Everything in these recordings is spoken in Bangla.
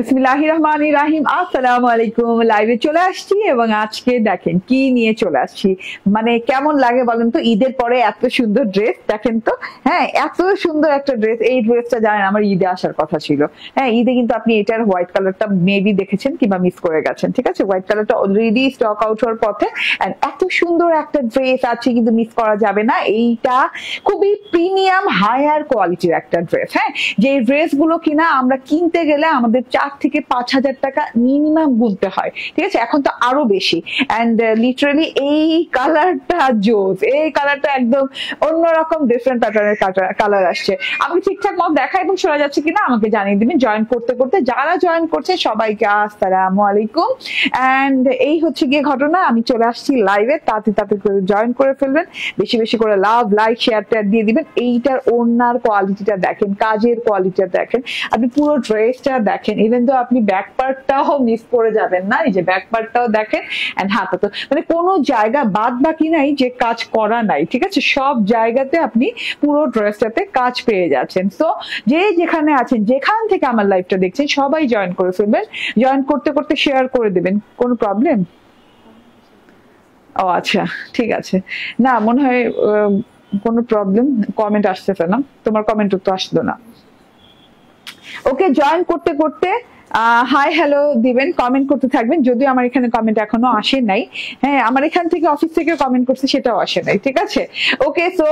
বিসমিল্লাহির রহমানির রহিম। আসসালামু আলাইকুম। লাইভে চলে আসছি এবং আজকে দেখেন কি নিয়ে চলে আসছি, মানে কেমন লাগে বলেন তো? ঈদের পরে এত সুন্দর ড্রেস দেখেন তো। হ্যাঁ, এত সুন্দর একটা ড্রেস। এই ড্রেসটা জানেন আমার ঈদে আসার কথা ছিল। হ্যাঁ, ঈদে কিন্তু আপনি এটার হোয়াইট কালারটা মেবি দেখেছেন কিংবা মিস করে গেছেন। ঠিক আছে, হোয়াইট কালারটা অলরেডি স্টক আউট হওয়ার পথে। এন্ড এত সুন্দর একটা ড্রেস আছে কিন্তু মিস করা যাবে না। এইটা খুবই প্রিমিয়াম হায়ার কোয়ালিটির একটা ড্রেস। হ্যাঁ, যে ড্রেস গুলো কিনা আমরা কিনতে গেলে আমাদের 4 থেকে 5,000 টাকা মিনিমাম গুনতে হয়। ঠিক আছে, এখন তো আরো বেশি। এন্ড লিটারালি এই কালারটা জোস, এই কালারটা একদম অন্যরকম ডিফারেন্ট প্যাটার্নের কালার আসছে। আমি ঠিকঠাক মত দেখা এবং শোনা যাচ্ছে কিনা আমাকে জানিয়ে দিবেন জয়েন করতে করতে। যারা জয়েন করছে সবাইকে আসসালামু আলাইকুম। এন্ড এই হচ্ছে গিয়ে ঘটনা, আমি চলে আসছি লাইভে। তাতে করে জয়েন করে ফেলবেন, বেশি বেশি করে লাভ লাইক শেয়ার টেয়ার দিয়ে দিবেন। এইটার ওড়নার কোয়ালিটিটা দেখেন, কাজের কোয়ালিটিটা দেখেন, আপনি পুরো ড্রেসটা দেখেন। ইভেন তো আপনি ব্যাক পার্টটাও মিস করে যাবেন না। এই যে ব্যাক পার্টটাও দেখেন এন্ড হাতে তো মানে কোনো জায়গা বাদ বাকি নাই যে কাজ করা নাই। ঠিক আছে, সব জায়গাতে আপনি পুরো ড্রেসটাতে কাজ পেয়ে যাচ্ছেন। তো যে যেখানে আছেন, যেখান থেকে আমার লাইভটা দেখছেন সবাই জয়েন করে ফেলবেন। জয়েন করতে করতে শেয়ার করে দেবেন। কোনো প্রবলেম? ও আচ্ছা, ঠিক আছে। না মনে হয় কোনো প্রবলেম, কমেন্ট আসতেছে না। তোমার কমেন্ট তো আসলো না। ওকে, জয়েন করতে করতে হাই হ্যালো দিবেন, কমেন্ট করতে থাকবেন। যদিও আমার এখানে কমেন্ট এখনো আসে নাই। হ্যাঁ, আমার এখান থেকে অফিস থেকে কমেন্ট করছে, সেটাও আসে নাই। ঠিক আছে, ওকে। সো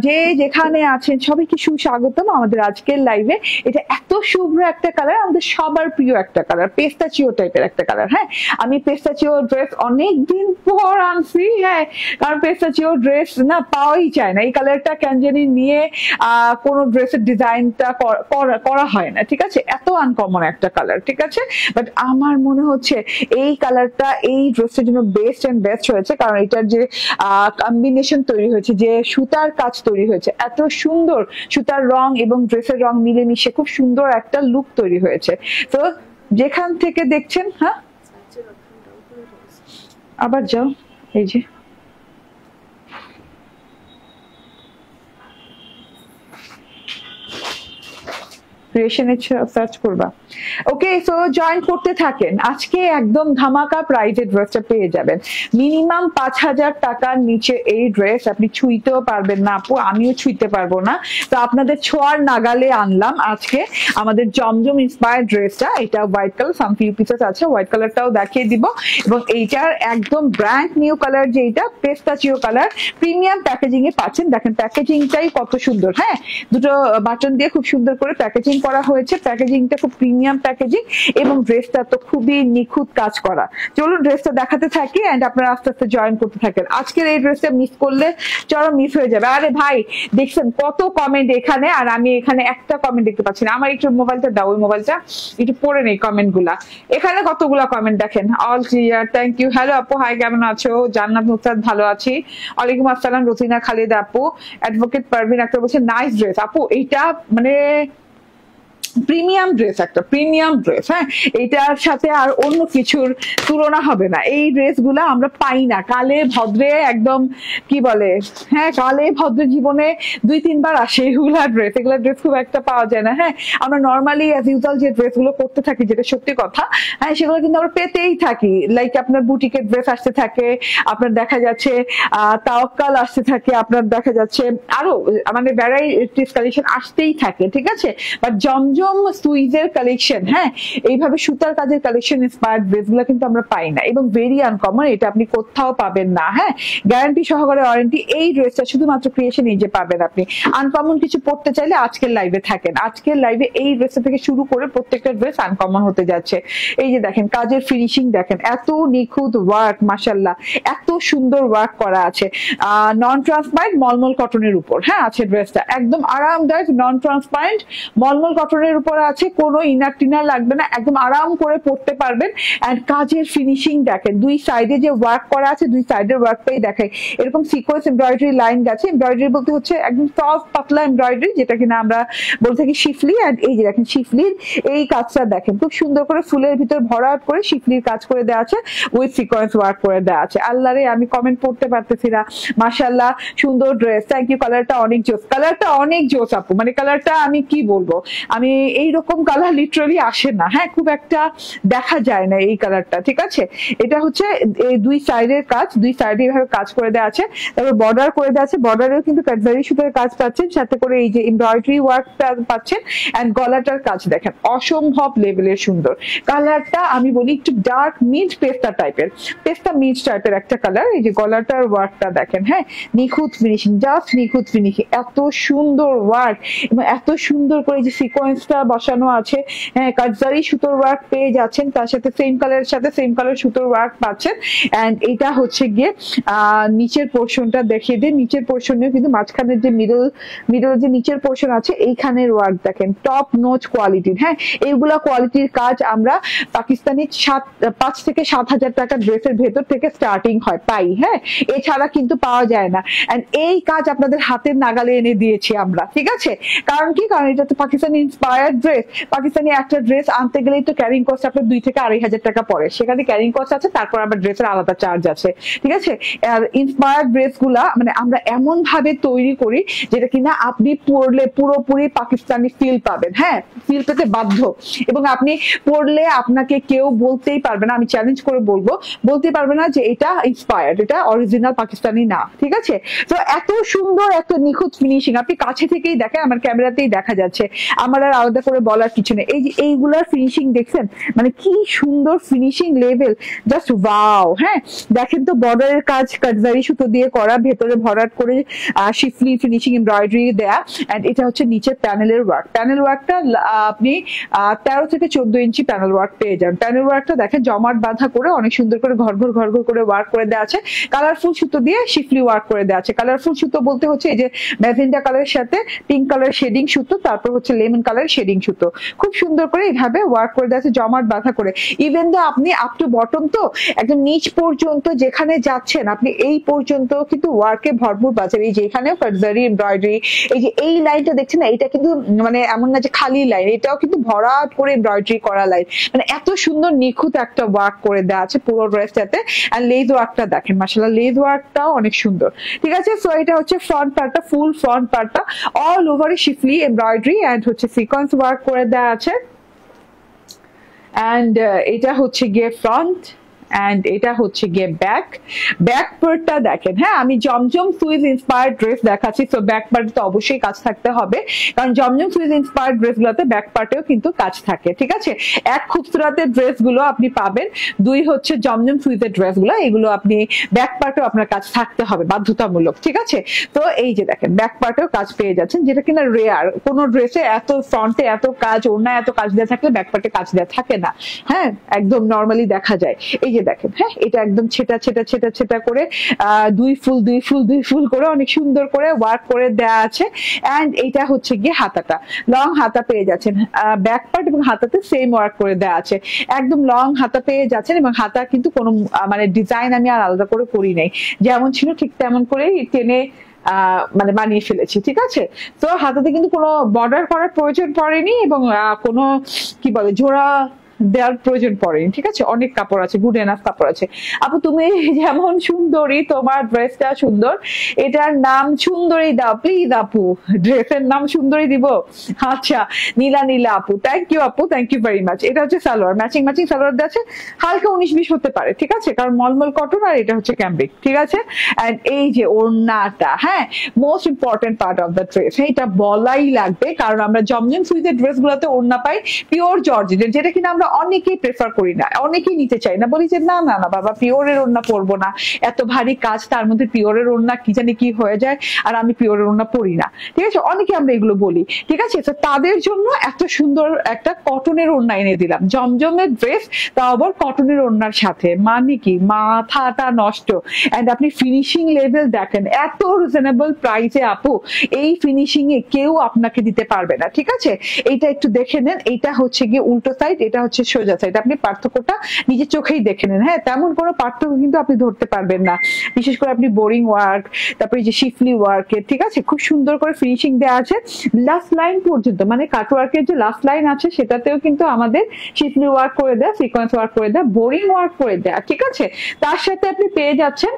যে যেখানে আছেন সবাইকে সুস্বাগতম আমাদের আজকের লাইভে। এটা এত শুভ্র একটা কালার, আমাদের সবার প্রিয় একটা কালার, পেস্তাচিও টাইপের একটা কালার। হ্যাঁ, আমি পেস্তাচিও ড্রেস অনেকদিন পর আনছি। হ্যাঁ, কারণ পেস্তাচিও ড্রেস না পাওয়াই যায় না। এই কালারটা কেন জানি নিয়ে কোনো ড্রেসের ডিজাইনটা করা হয় না। ঠিক আছে, এত আনকমন একটা কালার। ঠিক আছে, বাট আমার মনে হচ্ছে এই কালারটা এই ড্রেসের জন্য বেস্ট এন্ড বেস্ট হয়েছে। কারণ এটার যে কম্বিনেশন তৈরি হয়েছে, যে সুতার কাজ তৈরি হয়েছে, এত সুন্দর সুতার রং এবং ড্রেসের রং মিলেমিশে খুব সুন্দর একটা লুক তৈরি হয়েছে। তো যেখান থেকে দেখছেন, হ্যাঁ আবার যাও, এই যে ক্রিয়েশনে সার্চ করবা। ওকে, সো জয়েন করতে থাকেন। আজকে একদম ধামাকা প্রাইজে ড্রেসটা পেয়ে যাবেন। মিনিমাম 5,000 টাকার নিচে এই ড্রেস আপনি ছুঁইতেও পারবেন না আপু, আমিও ছুঁইতে পারবো না। তো আপনাদের ছোঁয়ার নাগালে আনলাম আজকে আমাদের জমজম ইন্সপায়ার্ড ড্রেসটা। এটা হোয়াইট কালার, সাম ফিউ পিসেস আছে, হোয়াইট কালারটাও দেখিয়ে দিব। এবং এইটার একদম ব্র্যান্ড নিউ কালার, যেটা পেস্তাচিও কালার, প্রিমিয়াম প্যাকেজিং এ পাচ্ছেন। দেখেন প্যাকেজিংটাই কত সুন্দর। হ্যাঁ, দুটো বাটন দিয়ে খুব সুন্দর করে প্যাকেজিং করা হয়েছে। প্যাকেজিংটা খুব প্রিমিয়াম প্যাকেজিং এবং ড্রেসটা তো খুবই নিখুঁত কাজ করা। চলুন ড্রেসটা দেখাতে থাকি এন্ড আপনারা আস্তে আস্তে জয়েন করতে থাকেন। আজকের এই ড্রেসটা মিস করলে চরম মিস হয়ে যাবে। আরে ভাই দেখছেন কত কমেন্ট এখানে, আর আমি এখানে একটা কমেন্ট দেখতে পাচ্ছি না। আমার একটু মোবাইলটা দাও, ওই মোবাইলটা একটু পড়ে নেই কমেন্ট গুলা। এখানে কতগুলা কমেন্ট দেখেন। All clear, thank you. Hello আপু, হাই, কেমন আছো? জান্নাত মুস্তাদ, ভালো আছি। ওয়ালাইকুম আসসালাম। রুজিনা খালিদ আপু, অ্যাডভোকেট পারভিন আক্তার বলছে নাইস ড্রেস আপু। এইটা মানে প্রিমিয়াম ড্রেস, একটা প্রিমিয়াম ড্রেস। হ্যাঁ, এটার সাথে আর অন্য কিছুর তুলনা হবে না। এই ড্রেস গুলা আমরা পাই না। কালে ভদ্রে একদম কি বলে, হ্যাঁ কালে ভদ্র জীবনে 2-3 বার আসে এগুলা ড্রেস। এগুলা ড্রেস খুব একটা পাওয়া যায় না। হ্যাঁ, আমরা নর্মালি অ্যাজ ইউজুয়াল যে ড্রেস গুলো করতে থাকি, যেটা সত্যি কথা, হ্যাঁ সেগুলো কিন্তু আমরা পেতেই থাকি। লাইক আপনার বুটিকের ড্রেস আসতে থাকে, আপনার দেখা যাচ্ছে তাওয়াক্কাল আসতে থাকে, আপনার দেখা যাচ্ছে আরো মানে ভ্যারাইটিস কালেকশন আসতেই থাকে। ঠিক আছে, বাট জমজম সুইজের কালেকশন, হ্যাঁ এইভাবে সুতার কাজের কালেকশন ইন্সপায়ার্ড ড্রেস গুলো কিন্তু আমরা পাই না এবং ভেরি আনকমন। এটা আপনি কোথাও পাবেন না। হ্যাঁ, গ্যারান্টি সহকারে ওয়ারেন্টি। এই ড্রেসটা শুধুমাত্র ক্রিয়েশন এই যে পাবেন আপনি। আনকমন কিছু পড়তে চাইলে আজকের লাইভে থাকেন। আজকের লাইভে এই ড্রেসটা থেকে শুরু করে প্রত্যেকটা ড্রেস আনকমন হতে যাচ্ছে। এই যে দেখেন কাজের ফিনিশিং দেখেন, এত নিখুঁত ওয়ার্ক, মাশাআল্লাহ এত সুন্দর ওয়ার্ক করা আছে। নন ট্রান্সপারেন্ট মলমল কটনের উপর হ্যাঁ আছে ড্রেসটা, একদম আরামদায়ক নন ট্রান্সপারেন্ট মলমল কটনের উপরে আছে। কোনো ইনার টিনার লাগবে না, একদম আরাম করে পড়তে পারবেন। এন্ড কাজের ফিনিশিং দেখেন, দুই সাইডে যে ওয়ার্ক করা আছে, দুই সাইডের ওয়ার্কটাই দেখায়। এরকম সিকোয়েন্স এমব্রয়ডারি লাইন গেছে। এমব্রয়ডারি বলতে হচ্ছে একদম সফট পাতলা এমব্রয়ডারি, যেটা কিনা আমরা বলতে থাকি শিফলি। এন্ড এই যে দেখেন শিফলির এই কাজটা দেখেন, খুব সুন্দর করে ফুলের ভিতর ভরাট করে শিফলির কাজ করে দেওয়া আছে, উইথ সিকোয়েন্স ওয়ার্ক করে দেওয়া আছে। আল্লাহরে আমি কমেন্ট পড়তে পারতেছি না। মাশাআল্লাহ সুন্দর ড্রেস, থ্যাংক ইউ। কালারটা অনেক জোস, কালারটা অনেক জোস আপু, মানে কালারটা আমি কি বলবো, আমি এইরকম কালার লিটারালি আসে না, হ্যাঁ, খুব একটা দেখা যায় না এই কালারটা, ঠিক আছে। এটা হচ্ছে এই দুই সাইডের কাজ, দুই সাইডে এইভাবে কাজ করে দেওয়া আছে, তারপর বর্ডার করে দেওয়া আছে, বর্ডারেও কিন্তু কাটজারি সুতোর কাজ পাচ্ছেন, সাথে করে এই যে এমব্রয়ডারি ওয়ার্কটা পাচ্ছেন, এন্ড গলাটার কাজ দেখেন অসম্ভব লেভেলের সুন্দর। কালারটা আমি বলি একটু ডার্ক মিড পেস্তা টাইপের, পেস্তা মিড টাইপের একটা কালার। এই যে গলাটার ওয়ার্কটা দেখেন, হ্যাঁ, নিখুঁত ফিনিশিং, জাস্ট নিখুঁত ফিনিশিং, এত সুন্দর ওয়ার্ক এবং এত সুন্দর করে যে সিকোয়েন্সটা বসানো আছে, হ্যাঁ, কাটজারি সুতোর ওয়ার্ক পেয়ে যাচ্ছেন, তার সাথে সেম কালারের সাথে সেম কালার সুতোর ওয়ার্ক পাচ্ছেন। এন্ড এটা হচ্ছে গিয়ে নিচের পোর্শনটা দেখিয়ে দিন, নিচের পোর্শনেও কিন্তু মাঝখানের যে মিডল যে নিচের পোর্শন আছে এইখানের ওয়ার্ক দেখেন টপ নোচ কোয়ালিটির, হ্যাঁ, এইগুলা কোয়ালিটির কাজ আমরা পাকিস্তানি 5 থেকে 7,000 টাকার ড্রেসের ভেতর থেকে স্টার্টিং হয় পাই, হ্যাঁ, এছাড়া কিন্তু পাওয়া যায় না। এন্ড এই কাজ আপনাদের হাতের নাগালে এনে দিয়েছি আমরা, ঠিক আছে। কারণ কি, কারণ এটা তো পাকিস্তানি ইন্সপায়ার্ড ড্রেস, পাকিস্তানি একটা ড্রেস আনতে গেলেই তো ক্যারিং কস্ট আপনার 2 থেকে 2,500 টাকা পড়ে, সেখানে ক্যারিং কস্ট আছে, তারপর আবার ড্রেসের আলাদা চার্জ আছে, ঠিক আছে। আর ইন্সপায়ার্ড ড্রেস গুলা মানে আমরা এমন ভাবে তৈরি করি যেটা কিনা আপনি পরলে পুরোপুরি পাকিস্তানি ফিল পাবেন, হ্যাঁ, ফিল পেতে বাধ্য, এবং আপনি পরলে আপনাকে কেউ বলতেই পারবে না, আমি চ্যালেঞ্জ করে বলতেই পারবে না যে এটা ইন্সপায়ার্ড, এটা অরিজিনাল পাকিস্তানি না, ঠিক আছে। তো এত সুন্দর, এত নিখুঁত ফিনিশিং, আপনি কাছে থেকেই দেখেন, আমার ক্যামেরাতেই দেখা যাচ্ছে, আমার আর আলাদা করে বলার কিছু নেই। এই যে এইগুলার ফিনিশিং দেখছেন, মানে কি সুন্দর ফিনিশিং লেভেল, জাস্ট ওয়াও, হ্যাঁ। দেখেন তো বর্ডারের কাজ কাটজারি সুতো দিয়ে করা, ভেতরে ভরাট করে শিফলি ফিনিশিং এমব্রয়ডারি দেয়া, এন্ড এটা হচ্ছে নিচের প্যানেলের ওয়ার্ক। প্যানেল ওয়ার্কটা আপনি 13 থেকে 14 ইঞ্চি প্যানেল ওয়ার্ক পেয়ে যান। প্যানেল ওয়ার্কটা দেখেন জমাট বাঁধা করে অনেক সুন্দর করে ঘর ঘর করে ওয়ার্ক করে দেওয়া আছে, কালারফুল সুতো দিয়ে শিফলি ওয়ার্ক করে দেওয়া আছে। কালারফুল সুতো বলতে হচ্ছে এই যে ম্যাজেন্টা কালারের সাথে পিঙ্ক কালার শেডিং সুতো, তারপর হচ্ছে লেমন কালার শেডিং সুতো, খুব সুন্দর করে এইভাবে ওয়ার্ক করে দেওয়া আছে জমাট বাঁধা করে। ইভেন দা আপনি আপ টু বটম তো একদম নিচ পর্যন্ত যেখানে যাচ্ছেন আপনি এই পর্যন্ত কিন্তু ওয়ার্কে ভরপুর পাচ্ছেন। এই যে এখানেও কাটজারি এমব্রয়ডারি, এই যে এই লাইনটা দেখছেন না, এটা কিন্তু মানে এমন না যে খালি লাইন, এটাও কিন্তু ভরাট করে এমব্রয়ডারি করা লাইন, মানে এত সুন্দর নিখুঁত একটা ওয়ার্ক করে দেওয়া আছে পুরো ড্রেসটাতে। আর লেজ ওয়ার্কটা দেখেন, মাশাআল্লাহ লেজ ওয়ার্কটাও অনেক সুন্দর, ঠিক আছে। সো এটা হচ্ছে ফ্রন্ট পার্টটা, ফুল ফ্রন্ট পার্টটা অল ওভারে শিফলি এমব্রয়ডারি এন্ড হচ্ছে সিকোয়েন্স ওয়ার্ক করে দেওয়া আছে। এন্ড এটা হচ্ছে গিয়ে ফ্রন্ট, এন্ড এটা হচ্ছে গিয়ে ব্যাক পার্টটা দেখেন, হ্যাঁ, আমি জমজম সুইজ ইন্সপায়ার্ড ড্রেস দেখাচ্ছি, তো ব্যাক পার্টে তো অবশ্যই কাজ থাকতে হবে, কারণ জমজম সুইজ ইন্সপায়ার্ড ড্রেস গুলোতে ব্যাক পার্টেও কিন্তু কাজ থাকে, ঠিক আছে। এক খুবসুরাতের ড্রেস গুলো আপনি পাবেন, দুই হচ্ছে জমজম সুইজের ড্রেস গুলো, এগুলো আপনি ব্যাক পার্টেও আপনার কাজ থাকতে হবে বাধ্যতামূলক, ঠিক আছে। তো এই যে দেখেন ব্যাক পার্টেও কাজ পেয়ে যাচ্ছেন, যেটা কিনা রেয়ার, কোন ড্রেসে এত ফ্রন্টে এত কাজ, ওড়নায় এত কাজ দেওয়া থাকলে ব্যাক পার্টে কাজ দেওয়া থাকে না, হ্যাঁ, একদম নর্মালি দেখা যায়। এই যে দেখেন, হ্যাঁ, এটা একদম ছেটা করে 2 ফুল করে অনেক সুন্দর করে ওয়ার্ক করে দেয়া আছে। এন্ড এটা হচ্ছে গিয়ে হাতাটা, লং হাতা পেয়ে যাচ্ছেন, ব্যাক পার্ট এবং হাতাতে সেম ওয়ার্ক করে দেয়া আছে, একদম লং হাতা পেয়ে যাচ্ছেন, এবং হাতা কিন্তু কোনো মানে ডিজাইন আমি আর আলাদা করে করি নাই, যেমন ছিল ঠিক তেমন করেই টেনে মানে বানিয়ে ফেলেছি, ঠিক আছে। তো হাতাতে কিন্তু কোনো বর্ডার করার প্রয়োজন পড়েনি, এবং কোনো কি বলে জোড়া দেওয়ার প্রয়োজন পড়েনি, ঠিক আছে। অনেক কাপড় আছে, গুড এনাফ কাপড় আছে। আপু তুমি যেমন সুন্দরী, তোমার ড্রেসটা সুন্দর, এটার নাম সুন্দরী দাও প্লিজ আপু, ড্রেসের নাম সুন্দরী দিব। আচ্ছা, নীলা আপু, থ্যাংক ইউ আপু, থ্যাংক ইউ ভেরি মাচ। এটা হচ্ছে সালোয়ার, ম্যাচিং সালোয়ার দেওয়া আছে, হালকা 19-20 হতে পারে, ঠিক আছে, কারণ মলমল কটন, আর এটা হচ্ছে ক্যাম্ব্রিক, ঠিক আছে। এন্ড এই যে ওড়নাটা, হ্যাঁ, most important part of the dress, এটা বলাই লাগবে, কারণ আমরা জমজম সুইজের ড্রেস গুলোতে ওড়না পাই পিওর জর্জেটের, যেটা কিনা আমরা অনেকেই প্রেফার করি না, অনেকেই নিতে চাই না, বলি যে না না না বাবা পিওরের ওড়না পরবো না, এত ভারী কাজ, তার মধ্যে পিওরের ওড়না কি জানি কি হয়ে যায়, আর আমি পিওরের ওড়না পরি না, ঠিক আছে, অনেকে আমরা এগুলো বলি, ঠিক আছে। তো তাদের জন্য এত সুন্দর একটা কটনের ওড়না এনে দিলাম, জমজমের ড্রেস, তাও আবার কটনের ওড়নার সাথে, মানে কি মাথাটা নষ্ট। এন্ড আপনি ফিনিশিং লেভেল দেখেন, এত রিজনেবল প্রাইসে আপু এই ফিনিশিং এ কেউ আপনাকে দিতে পারবে না, ঠিক আছে। এইটা একটু দেখে নেন, এইটা হচ্ছে গিয়ে উল্টো সাইড, এটা হচ্ছে সোজা সাইড, আপনি পার্থক্যটা নিজের চোখেই দেখে নেন, হ্যাঁ, তেমন কোনো পার্থক্য কিন্তু আপনি ধরতে পারবেন না, বিশেষ করে আপনি বোরিং ওয়ার্ক, তারপরে যে শিফলি ওয়ার্কের, ঠিক আছে, খুব সুন্দর করে ফিনিশিং দেওয়া আছে লাস্ট লাইন পর্যন্ত, মানে কাট ওয়ার্কের যে লাস্ট লাইন আছে সেটাতেও কিন্তু আমাদের শিফলি ওয়ার্ক করে দেয়া, সিকোয়েন্স ওয়ার্ক করে দেয়া, বোরিং ওয়ার্ক করে দেয়া, ঠিক আছে। তার সাথে আপনি পেয়ে যাচ্ছেন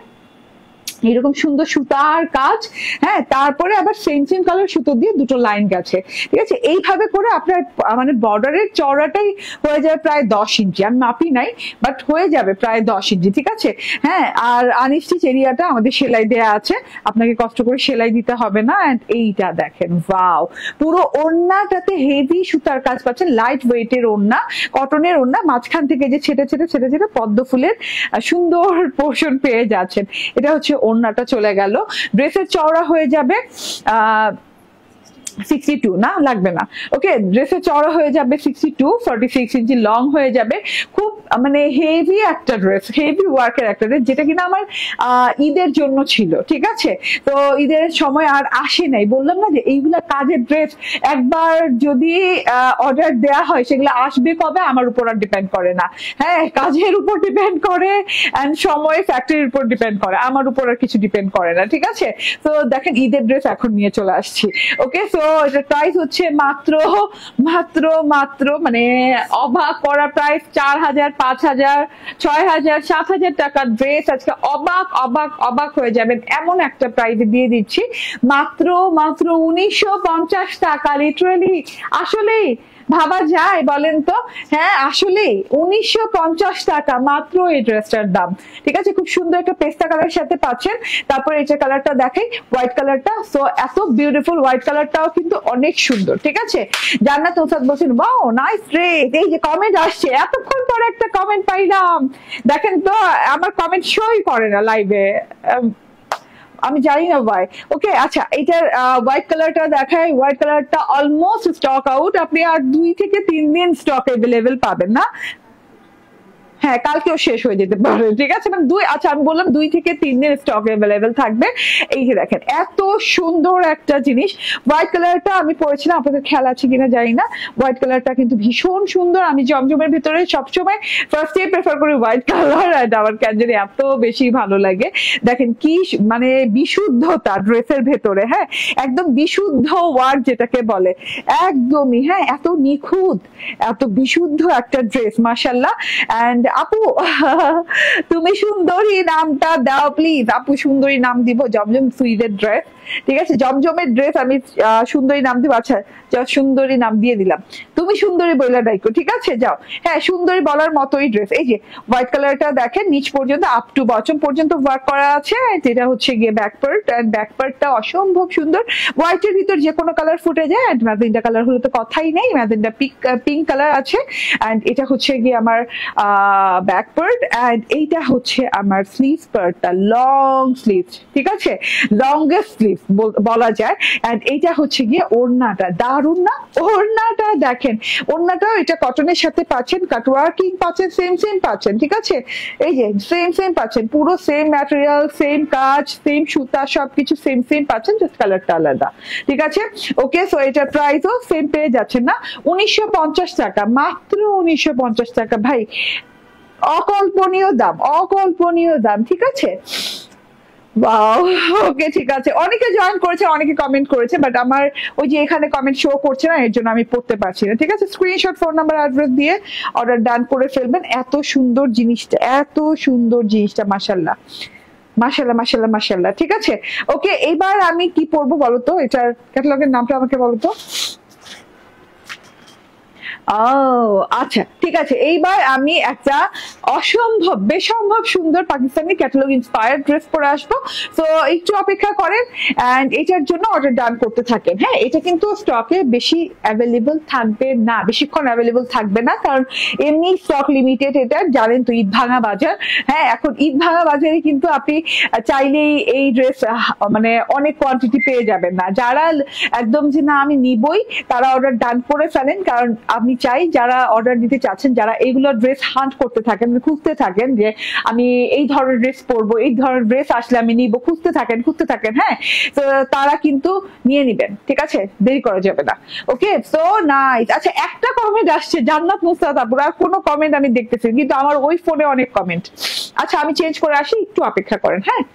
এরকম সুন্দর সুতার কাজ, হ্যাঁ, তারপরে আবার সেম সেম কালার সুতো দিয়ে দুটো লাইন গেছে, ঠিক আছে। এইভাবে করে আপনার মানে বর্ডারের চওড়াটাই হয়ে যাবে প্রায় 10 ইঞ্চি, আমি মাপি নাই বাট হয়ে যাবে প্রায় 10 ইঞ্চি, ঠিক আছে। হ্যাঁ, আর আনস্টিচ এরিয়াটা আমাদের সেলাই দেয়া আছে, আপনাকে কষ্ট করে সেলাই দিতে হবে না। এন্ড এইটা দেখেন, ওয়াও, পুরো ওড়নাটাতে হেভি সুতার কাজ পাচ্ছেন, লাইট ওয়েটের ওড়না, কটনের ওড়না, মাঝখান থেকে যে ছেটে ছেটে ছেটে ছেটে পদ্ম ফুলের সুন্দর পোর্শন পেয়ে যাচ্ছেন। এটা হচ্ছে ওড়নাটা চলে গেল। ড্রেসের চওড়া হয়ে যাবে 62, না লাগবে না, ওকে। ড্রেসের চওড়া হয়ে যাবে 62, 46 ইঞ্চি লং হয়ে যাবে। খুব মানে হেভি একটা ড্রেস, হেভি ওয়ার্কের একটা ড্রেস, যেটা কিনা আমার ঈদের জন্য ছিল, ঠিক আছে। তো ঈদের সময় আর আসে নাই, বললাম না যে এইগুলা কাজের ড্রেস একবার যদি অর্ডার দেয়া হয় সেগুলো আসবে কবে আমার উপর আর ডিপেন্ড করে না, হ্যাঁ, কাজের উপর ডিপেন্ড করে এন্ড সময় ফ্যাক্টরির উপর ডিপেন্ড করে, আমার উপর আর কিছু ডিপেন্ড করে না, ঠিক আছে। তো দেখেন ঈদের ড্রেস এখন নিয়ে চলে আসছি, ওকে। সো এটার প্রাইস হচ্ছে মাত্র মাত্র মাত্র মানে অবাক করা প্রাইস 4000, 5000, 6000, 7000 টাকার ড্রেস আজকে অবাক অবাক অবাক হয়ে যাবেন এমন একটা প্রাইসে দিয়ে দিচ্ছি, মাত্র মাত্র 1950 টাকা। লিটারালি আসলেই ভাবা যায় বলেন তো? হ্যাঁ, আসলে 1950 টাকা মাত্র এই ড্রেসটার দাম, ঠিক আছে। খুব সুন্দর একটা পেস্তা কালারের সাথে পাচ্ছেন। তারপরে এই যে কালারটা দেখাই, হোয়াইট কালারটা, সো এত বিউটিফুল হোয়াইট কালারটাও কিন্তু অনেক সুন্দর, ঠিক আছে। জান্নাত নৌসাদ বলছেন ওয়াও নাইস ড্রেস, এই যে কমেন্ট আসছে, এতক্ষণ পরে একটা কমেন্ট পাইলাম, দেখেন তো আমার কমেন্ট শোই করে না লাইভে, আমি জানি না ভাই, ওকে। আচ্ছা, এটার হোয়াইট কালারটা দেখাই, হোয়াইট কালারটা অলমোস্ট স্টক আউট, আপনি আর 2 থেকে 3 দিন স্টক অ্যাভেলেবেল পাবেন না, হ্যাঁ, কালকেও শেষ হয়ে যেতে পারে, ঠিক আছে। মানে আচ্ছা আমি বললাম 2 থেকে 3 দিন স্টক অ্যাভেলেবেল থাকবে। এই যে দেখেন এত সুন্দর একটা জিনিস, হোয়াইট কালারটা আমি পরেছিলাম, আপনাদের খেয়াল আছে কিনা জানি না, হোয়াইট কালারটা কিন্তু ভীষণ সুন্দর। আমি জমজমের ভিতরে সবসময় ফার্স্টে প্রেফার করি হোয়াইট কালার, আর আমার কেন জানি এত বেশি ভালো লাগে। দেখেন কি মানে বিশুদ্ধতা ড্রেসের ভেতরে, হ্যাঁ, একদম বিশুদ্ধ ওয়ার্ক যেটাকে বলে, একদমই, হ্যাঁ, এত নিখুঁত, এত বিশুদ্ধ একটা ড্রেস, মাশাআল্লাহ। এন্ড আপু তুমি সুন্দরী নামটা দাও প্লিজ, আপু সুন্দরী নাম দিব, জমজম সুইদের ড্রেস, ঠিক আছে, জমজমের ড্রেস আমি সুন্দরী নাম দিব। আচ্ছা যাও, সুন্দরী নাম দিয়ে দিলাম, তুমি সুন্দরী বইলা ডাইকো, ঠিক আছে, যাও। হ্যাঁ, সুন্দরী বলার মতোই ড্রেস। এই যে হোয়াইট কালারটা দেখেন, নিচ পর্যন্ত আপ টু বটম পর্যন্ত ওয়ার্ক করা আছে, যেটা হচ্ছে গিয়ে ব্যাক পার্ট, এন্ড ব্যাক পার্টটা অসম্ভব সুন্দর, হোয়াইটের ভিতর যে কোনো কালার ফুটে যায়, এন্ড ম্যাজেন্টা কালার হলে তো কথাই নেই, ম্যাজেন্টা পিঙ্ক কালার আছে। এন্ড এটা হচ্ছে গিয়ে আমার ব্যাক পার্ট, এন্ড এইটা হচ্ছে আমার স্লিভ পার্টটা, লং স্লিভ, ঠিক আছে, লংগেস্ট স্লিভ বলা যায়। এন্ড এইটা হচ্ছে গিয়ে ওড়নাটা, দারুন না? ওড়নাটা দেখেন, ওড়নাটা এটা কটনের সাথে পাচ্ছেন, কাটওয়ার্কিং পাচ্ছেন, সেম সেম পাচ্ছেন, ঠিক আছে। এই যে সেম সেম পাচ্ছেন, পুরো সেম ম্যাটেরিয়াল, সেম কাজ, সেম সুতা, সবকিছু সেম সেম পাচ্ছেন, জাস্ট কালারটা আলাদা, ঠিক আছে, ওকে। সো এটার প্রাইসও সেম পেয়ে যাচ্ছেন না, 1950 টাকা, মাত্র 1950 টাকা ভাই, অকল্পনীয় দাম, অকল্পনীয় দাম, ঠিক আছে। ওয়াও, ওকে, ঠিক আছে। অনেকে জয়েন করেছে, অনেকে কমেন্ট করেছে, বাট আমার ওই যে এখানে কমেন্ট শো করছে না, এর জন্য আমি পড়তে পারছি না, ঠিক আছে। স্ক্রিনশট, ফোন নাম্বার, অ্যাড্রেস দিয়ে অর্ডার ডান করে ফেলবেন। এত সুন্দর জিনিসটা, এত সুন্দর জিনিসটা, মাশাআল্লাহ মাশাআল্লাহ মাশাআল্লাহ মাশাআল্লাহ, ঠিক আছে, ওকে। এইবার আমি কি পরবো বলো তো, এটার ক্যাটালগের নামটা আমাকে বলো তো। ও আচ্ছা, ঠিক আছে। এইবার আমি একটা অসম্ভব বেসম্ভব সুন্দর পাকিস্তানি ক্যাটালগ ইন্সপায়ার্ড ড্রেস পরে আসবো, তো একটু অপেক্ষা করেন এন্ড এটার জন্য অর্ডার ডান করতে থাকেন। হ্যাঁ, এটা কিন্তু স্টকে বেশি অ্যাভেলেবল থাকবে না, বেশিক্ষণ অ্যাভেলেবল থাকবে না, কারণ এমনি স্টক লিমিটেড, এটা জানেন তো, ঈদ ভাঙা বাজার। হ্যাঁ, এখন ঈদ ভাঙা বাজারে কিন্তু আপনি চাইলেই এই ড্রেস মানে অনেক কোয়ান্টিটি পেয়ে যাবেন না। যারা একদম যে না আমি নিবই, তারা অর্ডার ডান করে ফেলেন, কারণ আমি চাই যারা অর্ডার দিতে চাচ্ছেন, যারা এইগুলো ড্রেস হান্ট করতে থাকেন, খুঁজতে থাকেন যে আমি এই ধরনের ড্রেস পরবো, এই ধরনের ড্রেস আসলে আমি নিবো, খুঁজতে থাকেন, হ্যাঁ, তো তারা কিন্তু নিয়ে নিবেন, ঠিক আছে, দেরি করা যাবে না, ওকে। So nice. আচ্ছা, একটা কমেন্ট আসছে, জান্নাত মুস্তাদ আপুর, আর কোনো কমেন্ট আমি দেখতেছি কিন্তু আমার ওই ফোনে অনেক কমেন্ট। আচ্ছা, আমি চেঞ্জ করে আসি, একটু অপেক্ষা করেন, হ্যাঁ।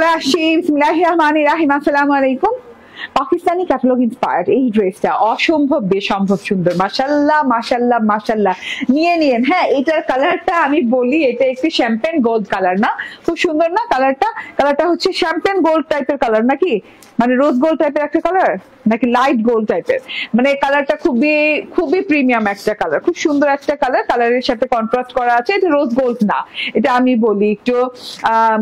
চলে আসছি বিসমিল্লাহির রহমানির রহিম। আসসালামু আলাইকুম। পাকিস্তানি ক্যাটালগ ইন্সপায়ার্ড এই ড্রেসটা অসম্ভব বেসম্ভব সুন্দর, মাশাল্লাহ মাশাল্লাহ মাশাল্লাহ। নিয়ে নিন। হ্যাঁ, এটার কালারটা আমি বলি, এটা একটু শ্যাম্পেন গোল্ড কালার না? খুব সুন্দর না কালারটা? কালারটা হচ্ছে শ্যাম্পেন গোল্ড টাইপের কালার নাকি, মানে রোজ গোল্ড টাইপের একটা কালার নাকি লাইট গোল্ড টাইপের, মানে কালারটা খুবই খুবই প্রিমিয়াম একটা কালার, খুব সুন্দর একটা কালার। কালারের সাথে কন্ট্রাস্ট করা আছে। এটা রোজ গোল্ড না, এটা আমি বলি একটু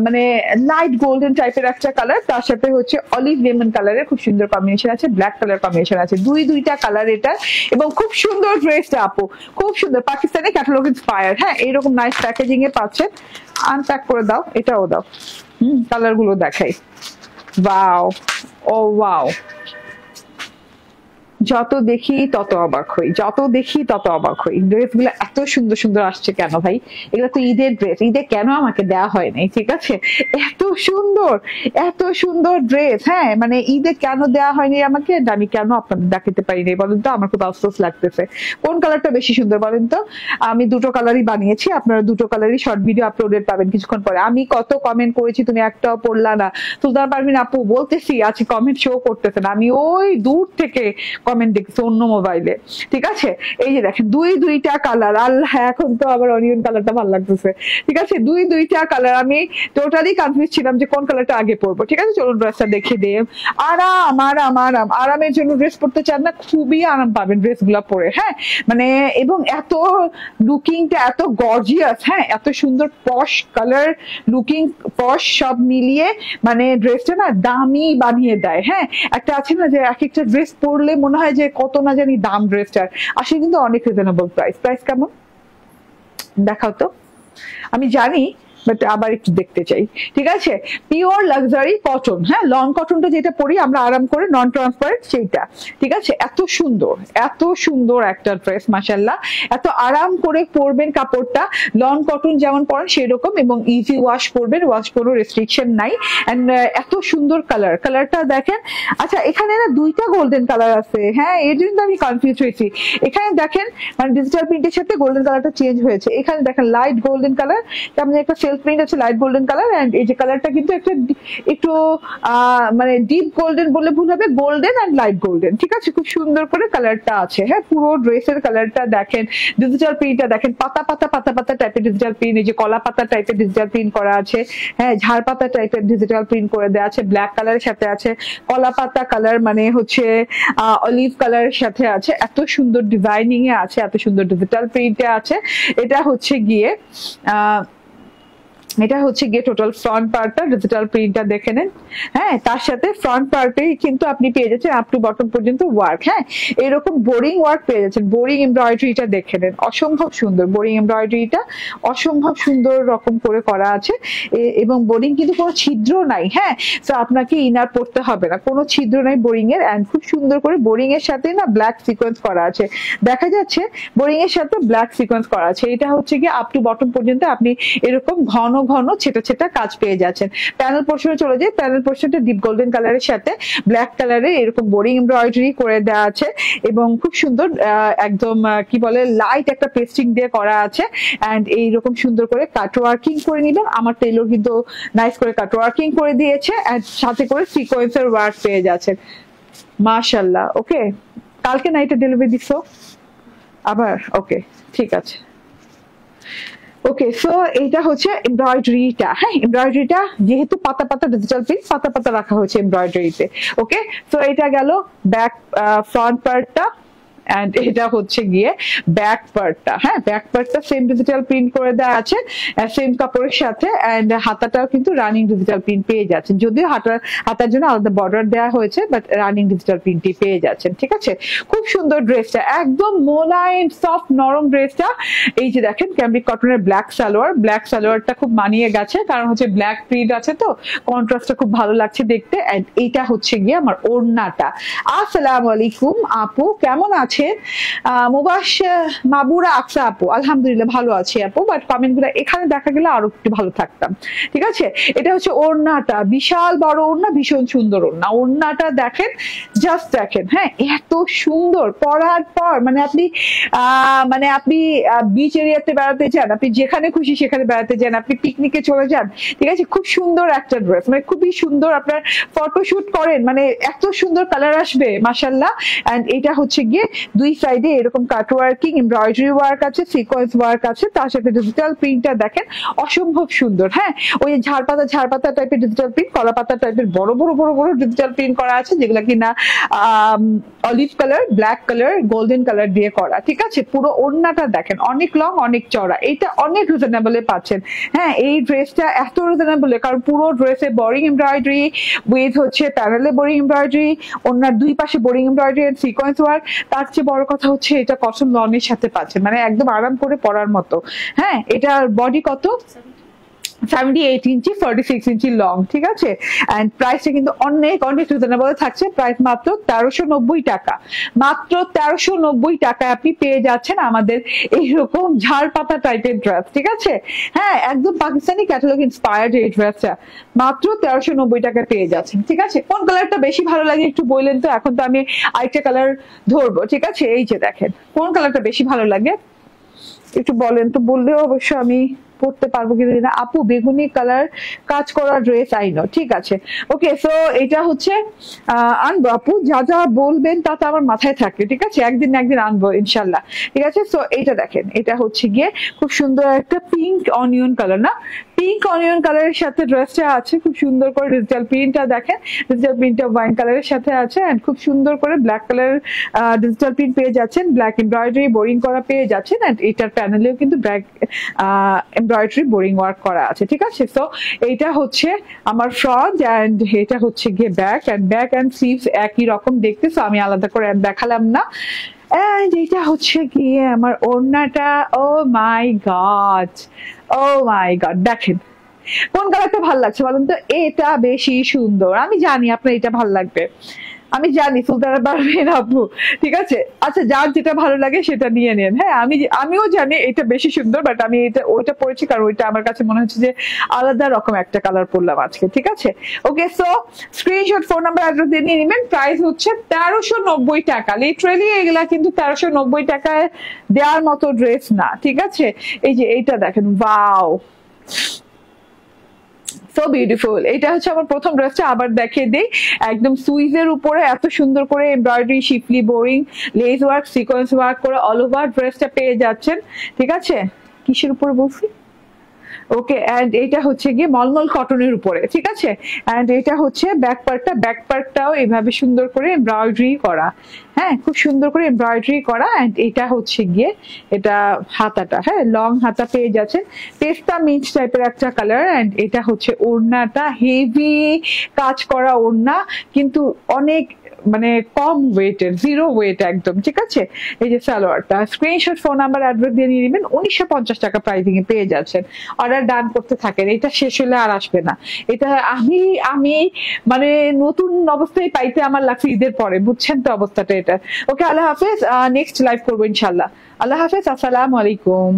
মানে লাইট গোল্ডেন টাইপের একটা কালার। তার সাথে হচ্ছে অলিভ লেমন কালারের খুব সুন্দর কম্বিনেশন আছে, ব্ল্যাক কালার কম্বিনেশন আছে, দুইটা কালার এটা। এবং খুব সুন্দর ড্রেসটা আপু, খুব সুন্দর পাকিস্তানি ক্যাটালগ ইন্সপায়ার্ড। হ্যাঁ, এইরকম নাইস প্যাকেজিং এ পাচ্ছেন। আনপ্যাক করে দাও, এটাও দাও। কালার গুলো দেখাই। ওয়াও, ও ওয়াও, যত দেখি তত অবাক হই, যত দেখি তত অবাক হই। ড্রেস গুলো এত সুন্দর সুন্দর আসছে কেন ভাই? এগুলো তো ঈদের ড্রেস, ঈদে কেন আমাকে দেওয়া হয় নাই? ঠিক আছে, এত সুন্দর এত সুন্দর ড্রেস, হ্যাঁ মানে ঈদে কেন দেওয়া হয়নি আমাকে, আমি কেন আপনাদের দেখাতে পারিনি বলেন তো? আমার খুব আফসোস লাগতেছে। কোন কালারটা বেশি সুন্দর বলেন তো? আমি দুটো কালারই বানিয়েছি, আপনারা দুটো কালারই শর্ট ভিডিও আপলোডেড পাবেন কিছুক্ষণ পরে। আমি কত কমেন্ট করেছি, তুমি একটাও পড়লা না। সুলতান পারভিন আপু বলতেছি আজকে কমেন্ট শো করতেছে না, আমি ওই দূর থেকে কমেন্ট দেখছি অন্য মোবাইলে। ঠিক আছে, এই যে দেখেন দুইটা কালার। আল্লাহ, এখন তো আবার অনিয়ন কালারটা ভালো লাগতেছে। ঠিক আছে, দুইটা কালার। আমি টোটালি কনফিউজ ছিলাম যে কোন কালারটা আগে পরবো। ঠিক আছে, চলুন ড্রেসটা দেখে দিই। আরাম আরাম আরাম, আরামের জন্য ড্রেস পরতে চান না, খুবই আরাম পাবেন ড্রেস গুলা পরে। হ্যাঁ মানে, এবং এত লুকিংটা এত গর্জিয়াস, হ্যাঁ এত সুন্দর পশ কালার, লুকিং পশ সব মিলিয়ে মানে ড্রেসটা না দামি বানিয়ে দেয়। হ্যাঁ, একটা আছে না যে এক একটা ড্রেস পরলে মনে হয় যে কত না জানি দাম ড্রেসটার, আসলে কিন্তু অনেক রিজনেবল প্রাইস। প্রাইস কেমন দেখাও তো, আমি জানি বাট আবার একটু দেখতে চাই। ঠিক আছে, পিওর লাক্সারি কটন। হ্যাঁ, লং কটনটা যেটা পরি আমরা আরাম করে, নন ট্রান্সপারেন্ট সেইটা। ঠিক আছে, এত সুন্দর একটা ড্রেস মাশাআল্লাহ। এত আরাম করে পরবেন কাপড়টা, লং কটন যেমন পরেন সেরকম, এবং ইজি ওয়াশ করবেন, ওয়াশ কোনো রেস্ট্রিকশন নাই। এন্ড এত সুন্দর কালারটা দেখেন। আচ্ছা, এখানে না দুইটা গোল্ডেন কালার আছে। হ্যাঁ, এর জন্য আমি কনফিউজ হয়েছি। এখানে দেখেন মানে ডিজিটাল প্রিন্টের সাথে গোল্ডেন কালারটা চেঞ্জ হয়েছে। এখানে দেখেন লাইট গোল্ডেন কালার, তেমন একটা সেলফ প্রিন্ট আছে লাইট গোল্ডেন কালার। এন্ড এই যে কালারটা কিন্তু একটু মানে ডিপ গোল্ডেন বলে ভুল হবে, গোল্ডেন এন্ড লাইট গোল্ডেন। ঠিক আছে, খুব সুন্দর করে কালারটা আছে। হ্যাঁ, পুরো ড্রেসের কালারটা দেখেন, ডিজিটাল প্রিন্টটা দেখেন, পাতা পাতা টাইপের ডিজিটাল প্রিন্ট, এই যে কলা পাতা টাইপের ডিজিটাল প্রিন্ট করা আছে। হ্যাঁ, ঝাড় পাতা টাইপের ডিজিটাল প্রিন্ট করে দেওয়া আছে, ব্ল্যাক কালারের সাথে আছে কলা পাতা কালার, মানে হচ্ছে অলিভ কালারের সাথে আছে। এত সুন্দর ডিজাইনিং এ আছে, এত সুন্দর ডিজিটাল প্রিন্টে আছে। এটা হচ্ছে গিয়ে টোটাল ফ্রন্ট পার্টটা ডিজিটাল প্রিন্টটা দেখে নেন। হ্যাঁ, তার সাথে ফ্রন্ট পার্টে কিন্তু আপনি পেয়ে যাচ্ছেন আপ টু বটম পর্যন্ত ওয়ার্ক। হ্যাঁ, এরকম বোরিং ওয়ার্ক পেয়ে যাচ্ছেন। বোরিং এমব্রয়ডারিটা দেখে নেন, অসম্ভব সুন্দর। বোরিং এমব্রয়ডারিটা অসম্ভব সুন্দর রকম করে করা আছে, এবং বোরিং কিন্তু কোনো ছিদ্র নাই। হ্যাঁ, তো আপনাকে ইনার পড়তে হবে না, কোনো ছিদ্র নাই বোরিং এর। এন্ড খুব সুন্দর করে বোরিং এর সাথে না ব্ল্যাক সিকোয়েন্স করা আছে, দেখা যাচ্ছে বোরিং এর সাথে ব্ল্যাক সিকোয়েন্স করা আছে। এটা হচ্ছে কি আপ টু বটম পর্যন্ত আপনি এরকম ঘন ছেটা কাজ পেয়ে যাচ্ছেন। প্যানেল পোর্শনে চলে যায়, প্যানেল পোর্শনটা ডিপ গোল্ডেন কালারের সাথে ব্ল্যাক কালারের এরকম বোরিং এমব্রয়ডারি করে দেওয়া আছে, এবং খুব সুন্দর একদম কি বলে লাইট একটা পেস্টিং দিয়ে করা আছে। এন্ড এইরকম সুন্দর করে কাট ওয়ার্কিং করে নিবেন। আমার টেলর কিন্তু নাইস করে কাট ওয়ার্কিং করে দিয়েছে, এন্ড সাথে করে সিকোয়েন্সের ওয়ার্ক পেয়ে যাচ্ছেন। মাশাআল্লাহ। ওকে, কালকে নাইটে ডেলিভারি দিছো আবার? ওকে, ঠিক আছে। ওকে, সো এইটা হচ্ছে এমব্রয়ডারিটা। হ্যাঁ, এমব্রয়ডারিটা যেহেতু পাতা ডিজিটাল প্রিন্ট, পাতা রাখা হয়েছে এমব্রয়ডারিতে। ওকে, সো এটা গেল ব্যাক ফ্রন্ট পার্টটা, এন্ড এটা হচ্ছে গিয়ে ব্যাক পার্টটা। হ্যাঁ, ব্যাক পার্টটা সেম ডিজিটাল প্রিন্ট করে দেওয়া আছে সেম কাপড়ের সাথে। এন্ড হাতাটাও কিন্তু রানিং ডিজিটাল প্রিন্ট পেয়ে যাচ্ছেন, যদিও হাতার জন্য আলাদা বর্ডার দেওয়া হয়েছে, বাট রানিং ডিজিটাল প্রিন্টই পেয়ে যাচ্ছেন। ঠিক আছে, খুব সুন্দর ড্রেসটা, একদম মোলায়েম সফট নরম ড্রেসটা। এই যে দেখেন ক্যামব্রিক কটনের ব্ল্যাক সালোয়ারটা খুব মানিয়ে গেছে, কারণ হচ্ছে ব্ল্যাক প্রিন্ট আছে তো কন্ট্রাস্টটা খুব ভালো লাগছে দেখতে। এন্ড এইটা হচ্ছে গিয়ে আমার ওড়নাটা। আসসালামু আলাইকুম আপু, কেমন আছেন? আছে মাবুরা আকসা আপু, আলহামদুলিল্লাহ ভালো আছি আপু, বাট কমেন্ট গুলো এখানে দেখা গেলে আরো একটু ভালো থাকতাম। ঠিক আছে, এটা হচ্ছে ওড়নাটা, বিশাল বড় ওড়না, ভীষণ সুন্দর ওড়না। ওড়নাটা দেখেন, জাস্ট দেখেন, হ্যাঁ এত সুন্দর। পরার পর মানে আপনি বিচ এরিয়াতে বেড়াতে যান, আপনি যেখানে খুশি সেখানে বেড়াতে যান, আপনি পিকনিকে চলে যান, ঠিক আছে, খুব সুন্দর একটা ড্রেস, মানে খুবই সুন্দর। আপনার ফটোশুট করেন, মানে এত সুন্দর কালার আসবে মাশাআল্লাহ। এন্ড এটা হচ্ছে গিয়ে দুই সাইডে এরকম কাট ওয়ার্কিং, এমব্রয়ডারি ওয়ার্ক আছে, সিকোয়েন্স ওয়ার্ক আছে, তার সাথে ডিজিটাল প্রিন্টটা দেখেন অসম্ভব সুন্দর। হ্যাঁ, ওই ঝাড়পাতা টাইপের ডিজিটাল প্রিন্ট, কলা পাতা টাইপের বড় বড় বড় বড় ডিজিটাল প্রিন্ট করা আছে, যেগুলো কিনা olive colour, black colour, golden colour দিয়ে করা। ঠিক আছে, পুরো ওড়নাটা দেখেন অনেক লং, অনেক চড়া, এটা অনেক রিজনেবলে পাচ্ছেন। হ্যাঁ, এই ড্রেসটা এত রিজনেবল কারণ পুরো ড্রেসে বোরিং এমব্রয়ডারি উইথ হচ্ছে প্যানেলে বোরিং এমব্রয়ডারি, ওড়নার দুই পাশে boring embroidery and sequence work. তার চেয়ে বড় কথা হচ্ছে এটা কটন লনের সাথে পাচ্ছেন, মানে একদম আরাম করে পরার মতো। হ্যাঁ, এটার বডি কত? 78 ইঞ্চি, 46 ইঞ্চি লং। ঠিক আছে, এন্ড প্রাইসটা কিন্তু অনেক অনেক রিজনেবল থাকছে। প্রাইস মাত্র 1390 টাকা। মাত্র 1390 টাকায় আপনি পেয়ে যাচ্ছেন আমাদের এইরকম ঝাড়পাতা টাইপের ড্রেস। ঠিক আছে, হ্যাঁ একদম পাকিস্তানি ক্যাটালগ ইন্সপায়ার্ড এই ড্রেসটা মাত্র 1390 টাকায় পেয়ে যাচ্ছেন। ঠিক আছে, কোন কালারটা বেশি ভালো লাগে একটু বললেন তো, এখন তো আমি আরেকটা কালার ধরবো। ঠিক আছে, এই যে দেখেন কোন কালারটা বেশি ভালো লাগে একটু বলেন তো, বললেও অবশ্য আমি পড়তে পারবো কিনা। আপু বেগুনি কালার কাজ করা ড্রেস আইনো। ঠিক আছে, ওকে, সো এটা হচ্ছে আনবো আপু, যা যা বলবেন তা তো আমার মাথায় থাকে। ঠিক আছে, একদিন না একদিন আনবো ইনশাল্লাহ। ঠিক আছে, সো এইটা দেখেন, এটা হচ্ছে গিয়ে খুব সুন্দর একটা পিঙ্ক অনিয়ন কালার, না পিঙ্ক অনিয়ন কালারের সাথে ড্রেসটা আছে, খুব সুন্দর করে ডিজিটাল প্রিন্টটা দেখেন, ডিজিটাল প্রিন্টটা ওয়াইন কালারের সাথে আছে, এন্ড খুব সুন্দর করে ব্ল্যাক কালার ডিজিটাল প্রিন্ট পেয়ে যাচ্ছেন, ব্ল্যাক এমব্রয়ডারি বোরিং করা পেয়ে যাচ্ছেন, এন্ড এটার প্যানেলেও কিন্তু ব্ল্যাক এমব্রয়ডারি বোরিং ওয়ার্ক করা আছে। ঠিক আছে, সো এইটা হচ্ছে আমার ফ্রন্ট, এন্ড এটা হচ্ছে গিয়ে back, and back and sleeves একই রকম দেখতে, সো আমি আলাদা করে দেখালাম না। এন্ড এটা হচ্ছে গিয়ে আমার ওড়নাটা। ও মাই গড, ও মাই গড, দেখেন কোন কালারটা ভালো লাগছে বলেন তো? এটা বেশি সুন্দর, আমি জানি আপনার এটা ভালো লাগবে, আমি জানি সুলতানা পারবেন আপু। ঠিক আছে, আচ্ছা যার যেটা ভালো লাগে সেটা নিয়ে নেন। হ্যাঁ, আমিও জানি এটা বেশি সুন্দর, বাট আমি ওইটা পরেছি কারণ ওইটা আমার কাছে মনে হচ্ছে যে আলাদা রকম একটা কালার পরলাম আজকে। ঠিক আছে, okay, so screenshot, phone number, address দিয়ে নিয়ে নেবেন। প্রাইস হচ্ছে 1390 টাকা। লিটারালি এগুলা কিন্তু 1390 টাকায় দেওয়ার মতো ড্রেস না। ঠিক আছে, এই যে এইটা দেখেন, ওয়াও, সো বিউটিফুল। এটা হচ্ছে আমার প্রথম ড্রেসটা, আবার দেখিয়ে দেই। একদম সুইজের উপরে এত সুন্দর করে embroidery, schiffli boring, lace work, sequence work করে অল ওভার ড্রেসটা পেয়ে যাচ্ছেন। ঠিক আছে, কিসের উপরে বলছি? ওকে, এন্ড এটা হচ্ছে গিয়ে মলমল কটনের উপরে। ঠিক আছে, এন্ড এটা হচ্ছে ব্যাক পার্টটাও এইভাবে সুন্দর করে এমব্রয়ডারি করা। হ্যাঁ, খুব সুন্দর করে এমব্রয়ডারি করা। এন্ড এটা হচ্ছে গিয়ে এটা হাতাটা, হ্যাঁ লং হাতা পেয়ে যাচ্ছেন, পেস্তা মিন্ট টাইপের একটা কালার। এন্ড এটা হচ্ছে ওড়নাটা, হেভি কাজ করা ওড়না, কিন্তু অনেক মানে কম ওয়েটের, জিরো ওয়েট একদম। ঠিক আছে, এই যে সালোয়ারটা, স্ক্রিনশট, ফোন নাম্বার, অ্যাড্রেস দিয়ে নিয়ে নেবেন। 1950 টাকা প্রাইসিং এ পেয়ে যাচ্ছেন। অর্ডার ডান করতে থাকেন, এটা শেষ হলে আর আসবে না। এটা আমি মানে নতুন অবস্থায় পাইতে আমার লাগছে ঈদের পরে, বুঝছেন তো অবস্থাটা এটা। ওকে, আল্লাহ হাফেজ, নেক্সট লাইভ করবো ইনশাল্লাহ। আল্লাহ হাফেজ, আসসালামু আলাইকুম।